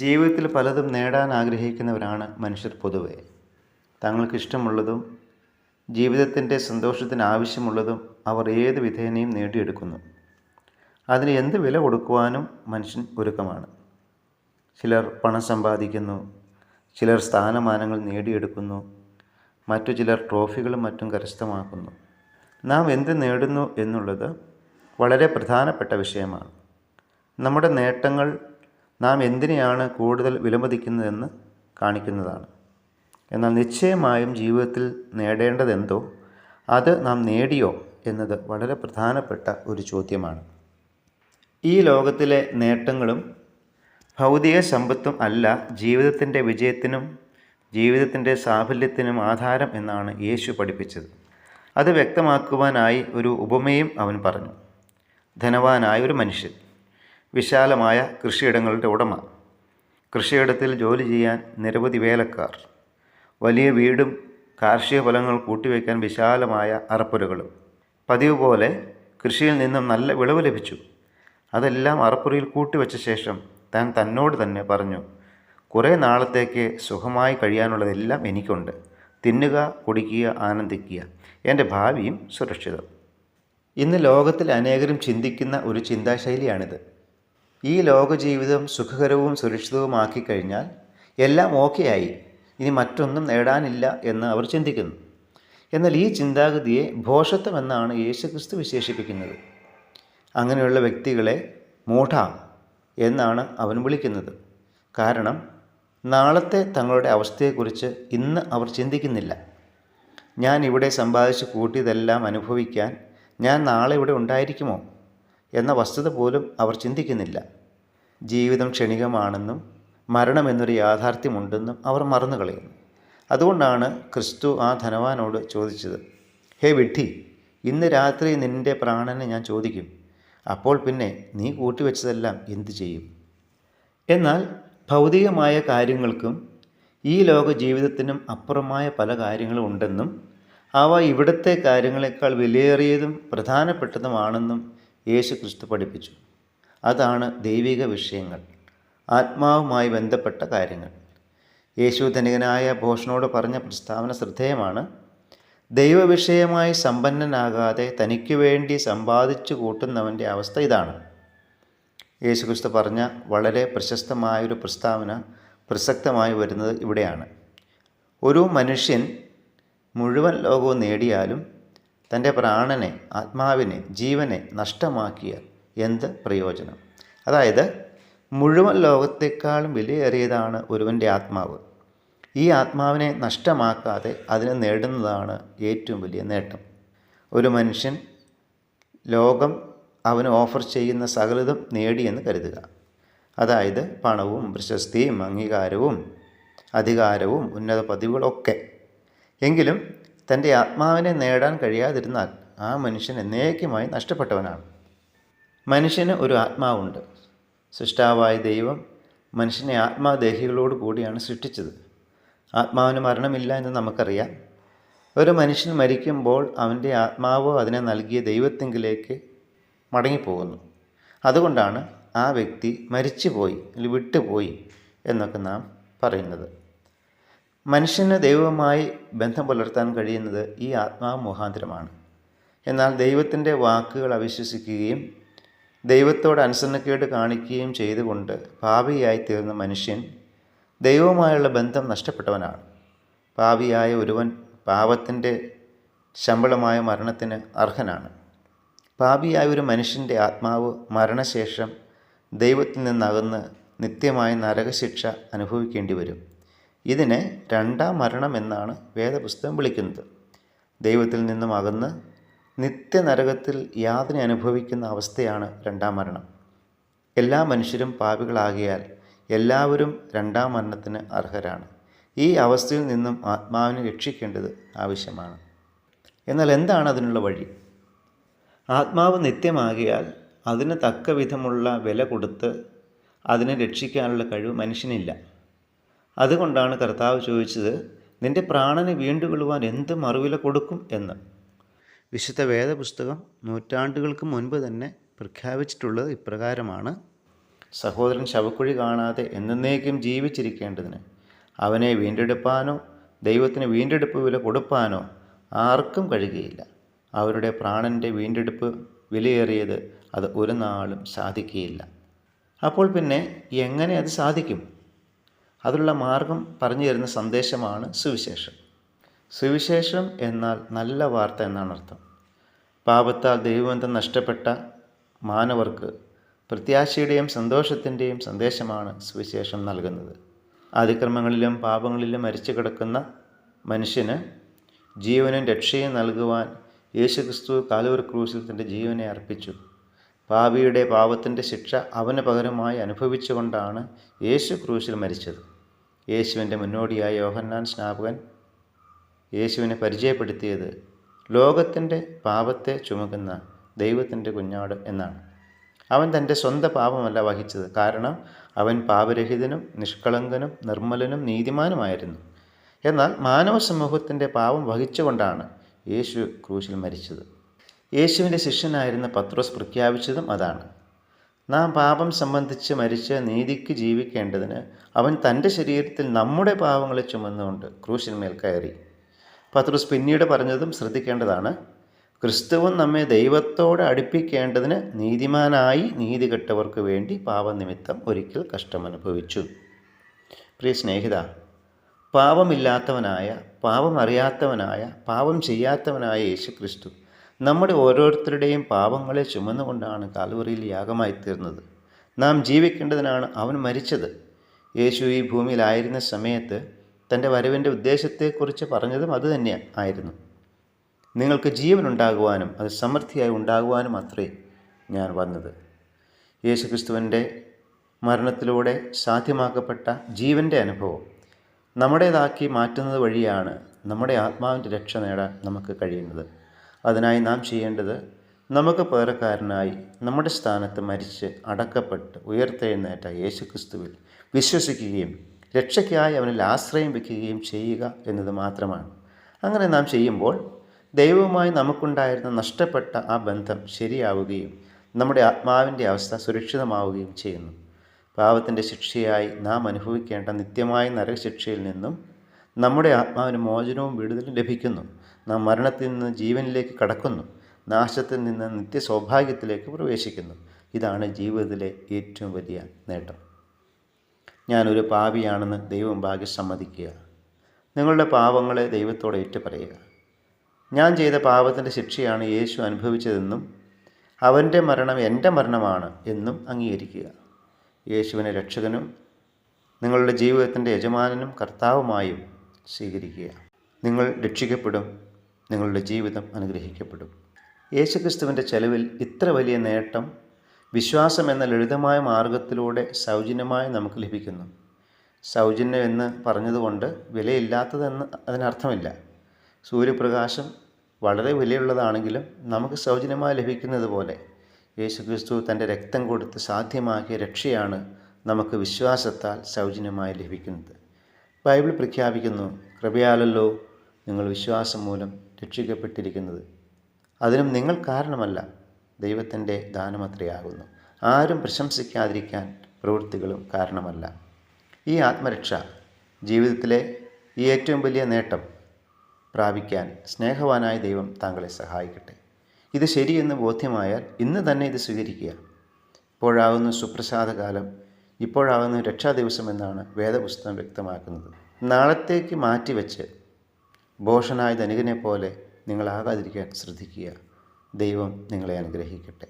ജീവിതത്തിൽ പലതും നേടാൻ ആഗ്രഹിക്കുന്നവരാണ് മനുഷ്യർ പൊതുവെ. തങ്ങൾക്കിഷ്ടമുള്ളതും ജീവിതത്തിൻ്റെ സന്തോഷത്തിന് ആവശ്യമുള്ളതും അവർ ഏത് വിധേനയും നേടിയെടുക്കുന്നു. അതിന് എന്ത് വില കൊടുക്കുവാനും മനുഷ്യൻ ഒരുക്കമാണ്. ചിലർ പണം സമ്പാദിക്കുന്നു, ചിലർ സ്ഥാനമാനങ്ങൾ നേടിയെടുക്കുന്നു, മറ്റു ചിലർ ട്രോഫികളും മറ്റും കരസ്ഥമാക്കുന്നു. നാം എന്ത് നേടുന്നു എന്നുള്ളത് വളരെ പ്രധാനപ്പെട്ട വിഷയമാണ്. നമ്മുടെ നേട്ടങ്ങൾ നാം എന്തിനെയാണ് കൂടുതൽ വിലമതിക്കുന്നതെന്ന് കാണിക്കുന്നതാണ്. എന്നാൽ നിശ്ചയമായും ജീവിതത്തിൽ നേടേണ്ടതെന്തോ അത് നാം നേടിയോ എന്നത് വളരെ പ്രധാനപ്പെട്ട ഒരു ചോദ്യമാണ്. ഈ ലോകത്തിലെ നേട്ടങ്ങളും ഭൗതിക സമ്പത്തും അല്ല ജീവിതത്തിൻ്റെ വിജയത്തിനും ജീവിതത്തിൻ്റെ സാഫല്യത്തിനും ആധാരം എന്നാണ് യേശു പഠിപ്പിച്ചത്. അത് വ്യക്തമാക്കുവാനായി ഒരു ഉപമയും അവൻ പറഞ്ഞു. ധനവാനായ ഒരു മനുഷ്യൻ, വിശാലമായ കൃഷിയിടങ്ങളുടെ ഉടമ, കൃഷിയിടത്തിൽ ജോലി ചെയ്യാൻ നിരവധി വേലക്കാർ, വലിയ വീടും കാർഷിക ഫലങ്ങൾ കൂട്ടിവയ്ക്കാൻ വിശാലമായ അറപ്പുരകളും. പതിവ് പോലെ കൃഷിയിൽ നിന്നും നല്ല വിളവ് ലഭിച്ചു. അതെല്ലാം അറപ്പുരയിൽ കൂട്ടിവെച്ച ശേഷം താൻ തന്നോട് തന്നെ പറഞ്ഞു, കുറേ നാളത്തേക്ക് സുഖമായി കഴിയാനുള്ളതെല്ലാം എനിക്കുണ്ട്. തിന്നുക, കുടിക്കുക, ആനന്ദിക്കുക. എൻ്റെ ഭാവിയും സുരക്ഷിതം. ഇന്ന് ലോകത്തിൽ അനേകരും ചിന്തിക്കുന്ന ഒരു ചിന്താശൈലിയാണിത്. ഈ ലോകജീവിതം സുഖകരവും സുരക്ഷിതവുമാക്കി കഴിഞ്ഞാൽ എല്ലാം ഓക്കെയായി, ഇനി മറ്റൊന്നും നേടാനില്ല എന്ന് അവർ ചിന്തിക്കുന്നു. എന്നാൽ ഈ ചിന്താഗതിയെ ഭോഷത്വം എന്നാണ് യേശുക്രിസ്തു വിശേഷിപ്പിക്കുന്നത്. അങ്ങനെയുള്ള വ്യക്തികളെ മൂഢ എന്നാണ് അവൻ വിളിക്കുന്നത്. കാരണം നാളത്തെ തങ്ങളുടെ അവസ്ഥയെക്കുറിച്ച് ഇന്ന് അവർ ചിന്തിക്കുന്നില്ല. ഞാൻ ഇവിടെ സമ്പാദിച്ച് കൂട്ടിയതെല്ലാം അനുഭവിക്കാൻ ഞാൻ നാളെ ഇവിടെ ഉണ്ടായിരിക്കുമോ എന്ന വസ്തുത പോലും അവർ ചിന്തിക്കുന്നില്ല. ജീവിതം ക്ഷണികമാണെന്നും മരണമെന്നൊരു യാഥാർത്ഥ്യമുണ്ടെന്നും അവർ മറന്നു കളയുന്നു. അതുകൊണ്ടാണ് ക്രിസ്തു ആ ധനവാനോട് ചോദിച്ചത്, ഹേ വിഡ്ഢി, ഇന്ന് രാത്രി നിൻ്റെ പ്രാണനെ ഞാൻ ചോദിക്കും. അപ്പോൾ പിന്നെ നീ കൂട്ടിവെച്ചതെല്ലാം എന്തു ചെയ്യും? എന്നാൽ ഭൗതികമായ കാര്യങ്ങൾക്കും ഈ ലോക ജീവിതത്തിനും അപ്പുറമായ പല കാര്യങ്ങളും ഉണ്ടെന്നും അവ ഇവിടുത്തെ കാര്യങ്ങളെക്കാൾ വിലയേറിയതും പ്രധാനപ്പെട്ടതുമാണെന്നും യേശു ക്രിസ്തു പഠിപ്പിച്ചു. അതാണ് ദൈവിക വിഷയങ്ങൾ, ആത്മാവുമായി ബന്ധപ്പെട്ട കാര്യങ്ങൾ. യേശു ധനികനായ ഭോഷനോട് പറഞ്ഞ പ്രസ്താവന ശ്രദ്ധേയമാണ്. ദൈവവിഷയമായി സമ്പന്നനാകാതെ തനിക്ക് വേണ്ടി സമ്പാദിച്ചു കൂട്ടുന്നവൻ്റെ അവസ്ഥ ഇതാണ്. യേശുക്രിസ്തു പറഞ്ഞ വളരെ പ്രശസ്തമായൊരു പ്രസ്താവന പ്രസക്തമായി വരുന്നത് ഇവിടെയാണ്. ഒരു മനുഷ്യൻ മുഴുവൻ ലോകവും നേടിയാലും തൻ്റെ പ്രാണനെ, ആത്മാവിനെ, ജീവനെ നഷ്ടമാക്കിയാൽ എന്ത് പ്രയോജനം? അതായത് മുഴുവൻ ലോകത്തെക്കാളും വിലയേറിയതാണ് ഒരുവൻ്റെ ആത്മാവ്. ഈ ആത്മാവിനെ നഷ്ടമാക്കാതെ അതിനെ നേടുന്നതാണ് ഏറ്റവും വലിയ നേട്ടം. ഒരു മനുഷ്യൻ ലോകം അവന് ഓഫർ ചെയ്യുന്ന സകലതും നേടിയെന്ന് കരുതുക. അതായത് പണവും പ്രശസ്തിയും അംഗീകാരവും അധികാരവും ഉന്നത പദവികളൊക്കെ. എങ്കിലും തൻ്റെ ആത്മാവിനെ നേടാൻ കഴിയാതിരുന്നാൽ ആ മനുഷ്യൻ എന്നേക്കുമായി നഷ്ടപ്പെട്ടവനാണ്. മനുഷ്യന് ഒരു ആത്മാവുണ്ട്. സൃഷ്ടാവായ ദൈവം മനുഷ്യനെ ആത്മാദേഹികളോട് കൂടിയാണ് സൃഷ്ടിച്ചത്. ആത്മാവിന് മരണമില്ല എന്ന് നമുക്കറിയാം. ഒരു മനുഷ്യൻ മരിക്കുമ്പോൾ അവൻ്റെ ആത്മാവ് അതിനെ നൽകിയ ദൈവത്തെങ്കിലേക്ക് മടങ്ങിപ്പോകുന്നു. അതുകൊണ്ടാണ് ആ വ്യക്തി മരിച്ചുപോയി അല്ലെങ്കിൽ വിട്ടുപോയി എന്നൊക്കെ നാം പറയുന്നത്. മനുഷ്യന് ദൈവവുമായി ബന്ധം പുലർത്താൻ കഴിയുന്നത് ഈ ആത്മാവ് മുഖാന്തരമാണ്. എന്നാൽ ദൈവത്തിൻ്റെ വാക്കുകൾ അവിശ്വസിക്കുകയും ദൈവത്തോട് അനുസരണക്കേട് കാണിക്കുകയും ചെയ്തുകൊണ്ട് പാപിയായി തീർന്ന മനുഷ്യൻ ദൈവവുമായുള്ള ബന്ധം നഷ്ടപ്പെട്ടവനാണ്. പാപിയായ ഒരുവൻ പാപത്തിൻ്റെ ശമ്പളമായ മരണത്തിന് അർഹനാണ്. പാപിയായ ഒരു മനുഷ്യൻ്റെ ആത്മാവ് മരണശേഷം ദൈവത്തിൽ നിന്നകന്ന് നിത്യമായ നരകശിക്ഷ അനുഭവിക്കേണ്ടി വരും. ഇതിനെ രണ്ടാം മരണം എന്നാണ് വേദപുസ്തകം വിളിക്കുന്നത്. ദൈവത്തിൽ നിന്നും അകന്ന് നിത്യനരകത്തിൽ യാതന അനുഭവിക്കുന്ന അവസ്ഥയാണ് രണ്ടാം മരണം. എല്ലാ മനുഷ്യരും പാപികളാകിയാൽ എല്ലാവരും രണ്ടാം മരണത്തിന് അർഹരാണ്. ഈ അവസ്ഥയിൽ നിന്നും ആത്മാവിനെ രക്ഷിക്കേണ്ടത് ആവശ്യമാണ്. എന്നാൽ എന്താണ് അതിനുള്ള വഴി? ആത്മാവ് നിത്യമാകിയാൽ അതിന് തക്ക വിധമുള്ള വില കൊടുത്ത് അതിനെ രക്ഷിക്കാനുള്ള കഴിവ് മനുഷ്യനില്ല. അതുകൊണ്ടാണ് കർത്താവ് ചോദിച്ചത്, നിൻ്റെ പ്രാണനെ വീണ്ടുകൊള്ളുവാൻ എന്ത് മറുവില കൊടുക്കും എന്ന്. വിശുദ്ധ വേദപുസ്തകം നൂറ്റാണ്ടുകൾക്ക് മുൻപ് തന്നെ പ്രഖ്യാപിച്ചിട്ടുള്ളത് ഇപ്രകാരമാണ്. സഹോദരൻ ശവക്കുഴി കാണാതെ എന്നേക്കും ജീവിച്ചിരിക്കേണ്ടതിന് അവനെ വീണ്ടെടുപ്പാനോ ദൈവത്തിന് വീണ്ടെടുപ്പ് വില കൊടുപ്പാനോ ആർക്കും കഴിയുകയില്ല. അവരുടെ പ്രാണൻ്റെ വീണ്ടെടുപ്പ് വിലയേറിയത്, അത് ഒരു നാളും സാധിക്കുകയില്ല. അപ്പോൾ പിന്നെ എങ്ങനെ അത് സാധിക്കും? അതിനുള്ള മാർഗം പറഞ്ഞു തരുന്ന സന്ദേശമാണ് സുവിശേഷം. സുവിശേഷം എന്നാൽ നല്ല വാർത്ത എന്നാണ് അർത്ഥം. പാപത്താൽ ദൈവബന്ധം നഷ്ടപ്പെട്ട മാനവർക്ക് പ്രത്യാശയുടെയും സന്തോഷത്തിൻ്റെയും സന്ദേശമാണ് സുവിശേഷം നൽകുന്നത്. അതിക്രമങ്ങളിലും പാപങ്ങളിലും മരിച്ചു കിടക്കുന്ന മനുഷ്യന് ജീവനും രക്ഷയും നൽകുവാൻ യേശുക്രിസ്തു കാൽവരി ക്രൂശിൽ തൻ്റെ ജീവനെ അർപ്പിച്ചു. പാപിയുടെ പാപത്തിൻ്റെ ശിക്ഷ അവന് പകരമായി അനുഭവിച്ചുകൊണ്ടാണ് യേശു ക്രൂശിൽ മരിച്ചത്. യേശുവിൻ്റെ മുന്നോടിയായ യോഹന്നാൻ സ്നാപകൻ യേശുവിനെ പരിചയപ്പെടുത്തിയത് ലോകത്തിൻ്റെ പാപത്തെ ചുമക്കുന്ന ദൈവത്തിൻ്റെ കുഞ്ഞാട് എന്നാണ്. അവൻ തൻ്റെ സ്വന്തം പാപമല്ല വഹിച്ചത്, കാരണം അവൻ പാപരഹിതനും നിഷ്കളങ്കനും നിർമ്മലനും നീതിമാനുമായിരുന്നു. എന്നാൽ മാനവ സമൂഹത്തിൻ്റെ പാപം വഹിച്ചുകൊണ്ടാണ് യേശു ക്രൂശിൽ മരിച്ചത്. യേശുവിൻ്റെ ശിഷ്യനായിരുന്ന പത്രോസ് പ്രഖ്യാപിച്ചതും അതാണ്. നാം പാപം സംബന്ധിച്ച് മരിച്ച് നീതിക്ക് ജീവിക്കേണ്ടതിന് അവൻ തൻ്റെ ശരീരത്തിൽ നമ്മുടെ പാപങ്ങളെ ചുമന്നുകൊണ്ട് ക്രൂശിന്മേൽ കയറി. പത്രോസ് പിന്നീട് പറഞ്ഞതും ശ്രദ്ധിക്കേണ്ടതാണ്. ക്രിസ്തുവും നമ്മെ ദൈവത്തോട് അടുപ്പിക്കേണ്ടതിന് നീതിമാനായി നീതി കെട്ടവർക്ക് വേണ്ടി പാപനിമിത്തം ഒരിക്കൽ കഷ്ടമനുഭവിച്ചു. പ്രിയ സ്നേഹിത, പാപമില്ലാത്തവനായ, പാപം അറിയാത്തവനായ, പാപം ചെയ്യാത്തവനായ യേശു ക്രിസ്തു നമ്മുടെ ഓരോരുത്തരുടെയും പാപങ്ങളെ ചുമന്നുകൊണ്ടാണ് കാൽവറിയിൽ യാഗമായി തീർന്നത്. നാം ജീവിക്കേണ്ടതിനാണ് അവൻ മരിച്ചത്. യേശു ഈ ഭൂമിയിലായിരുന്ന സമയത്ത് തൻ്റെ വരവിൻ്റെ ഉദ്ദേശത്തെക്കുറിച്ച് പറഞ്ഞതും അതുതന്നെ ആയിരുന്നു. നിങ്ങൾക്ക് ജീവൻ ഉണ്ടാകുവാനും അത് സമൃദ്ധിയായി ഉണ്ടാകുവാനും അത്രേ ഞാൻ വന്നത്. യേശുക്രിസ്തുവിൻ്റെ മരണത്തിലൂടെ സാധ്യമാക്കപ്പെട്ട ജീവൻ്റെ അനുഭവം നമ്മുടേതാക്കി മാറ്റുന്നത് വഴിയാണ് നമ്മുടെ ആത്മാവിൻ്റെ രക്ഷ നേടാൻ നമുക്ക് കഴിയുന്നത്. അതിനായി നാം ചെയ്യേണ്ടത്, നമുക്ക് പകരക്കാരനായി നമ്മുടെ സ്ഥാനത്ത് മരിച്ച് അടക്കപ്പെട്ട് ഉയർത്തെഴുന്നേറ്റ യേശുക്രിസ്തുവിൽ വിശ്വസിക്കുകയും രക്ഷയ്ക്കായി അവനിൽ ആശ്രയം വയ്ക്കുകയും ചെയ്യുക എന്നത് മാത്രമാണ്. അങ്ങനെ നാം ചെയ്യുമ്പോൾ ദൈവവുമായി നമുക്കുണ്ടായിരുന്ന നഷ്ടപ്പെട്ട ആ ബന്ധം ശരിയാവുകയും നമ്മുടെ ആത്മാവിൻ്റെ അവസ്ഥ സുരക്ഷിതമാവുകയും ചെയ്യുന്നു. പാപത്തിൻ്റെ ശിക്ഷയായി നാം അനുഭവിക്കേണ്ട നിത്യമായ നരകശിക്ഷയിൽ നിന്നും നമ്മുടെ ആത്മാവിന് മോചനവും വിടുതലും ലഭിക്കുന്നു. നാം മരണത്തിൽ നിന്ന് ജീവനിലേക്ക് കടക്കുന്നു, നാശത്തിൽ നിന്ന് നിത്യസൗഭാഗ്യത്തിലേക്ക് പ്രവേശിക്കുന്നു. ഇതാണ് ജീവിതത്തിലെ ഏറ്റവും വലിയ നേട്ടം. ഞാനൊരു പാപിയാണെന്ന് ദൈവം ഭാഗ്യം സമ്മതിക്കുക. നിങ്ങളുടെ പാപങ്ങളെ ദൈവത്തോട് ഏറ്റുപറയുക. ഞാൻ ചെയ്ത പാപത്തിൻ്റെ ശിക്ഷയാണ് യേശു അനുഭവിച്ചതെന്നും അവൻ്റെ മരണം എൻ്റെ മരണമാണ് എന്നും അംഗീകരിക്കുക. യേശുവിനെ രക്ഷകനും നിങ്ങളുടെ ജീവിതത്തിൻ്റെ യജമാനനും കർത്താവുമായും സ്വീകരിക്കുക. നിങ്ങൾ രക്ഷിക്കപ്പെടും, നിങ്ങളുടെ ജീവിതം അനുഗ്രഹിക്കപ്പെടും. യേശുക്രിസ്തുവിൻ്റെ ചെലവിൽ ഇത്ര വലിയ നേട്ടം വിശ്വാസം എന്ന ലളിതമായ മാർഗത്തിലൂടെ സൗജന്യമായി നമുക്ക് ലഭിക്കുന്നു. സൗജന്യം എന്ന് പറഞ്ഞതുകൊണ്ട് വിലയില്ലാത്തതെന്ന് അതിനർത്ഥമില്ല. സൂര്യപ്രകാശം വളരെ വിലയുള്ളതാണെങ്കിലും നമുക്ക് സൗജന്യമായി ലഭിക്കുന്നത് പോലെ യേശുക്രിസ്തു തൻ്റെ രക്തം കൊടുത്ത് സാധ്യമാക്കിയ രക്ഷയാണ് നമുക്ക് വിശ്വാസത്താൽ സൗജന്യമായി ലഭിക്കുന്നത്. ബൈബിൾ പ്രഖ്യാപിക്കുന്നു, കൃപയാലല്ലോ നിങ്ങൾ വിശ്വാസം മൂലം രക്ഷിക്കപ്പെട്ടിരിക്കുന്നത്. അതിനും നിങ്ങൾ കാരണമല്ല, ദൈവത്തിൻ്റെ ദാനമത്രയാകുന്നു. ആരും പ്രശംസിക്കാതിരിക്കാൻ പ്രവൃത്തികളും കാരണമല്ല. ഈ ആത്മരക്ഷ ജീവിതത്തിലെ ഈ ഏറ്റവും വലിയ നേട്ടം പ്രാപിക്കാൻ സ്നേഹവാനായ ദൈവം താങ്കളെ സഹായിക്കട്ടെ. ഇത് ശരിയെന്ന് ബോധ്യമായാൽ ഇന്ന് തന്നെ ഇത് സ്വീകരിക്കുക. ഇപ്പോഴാകുന്നു സുപ്രസാദകാലം, ഇപ്പോഴാകുന്നു രക്ഷാദിവസം എന്നാണ് വേദപുസ്തകം വ്യക്തമാക്കുന്നത്. നാളത്തേക്ക് മാറ്റിവെച്ച് ഭോഷനായ ധനികനെ പോലെ നിങ്ങളാകാതിരിക്കാൻ ശ്രദ്ധിക്കുക. ദൈവം നിങ്ങളെ അനുഗ്രഹിക്കട്ടെ.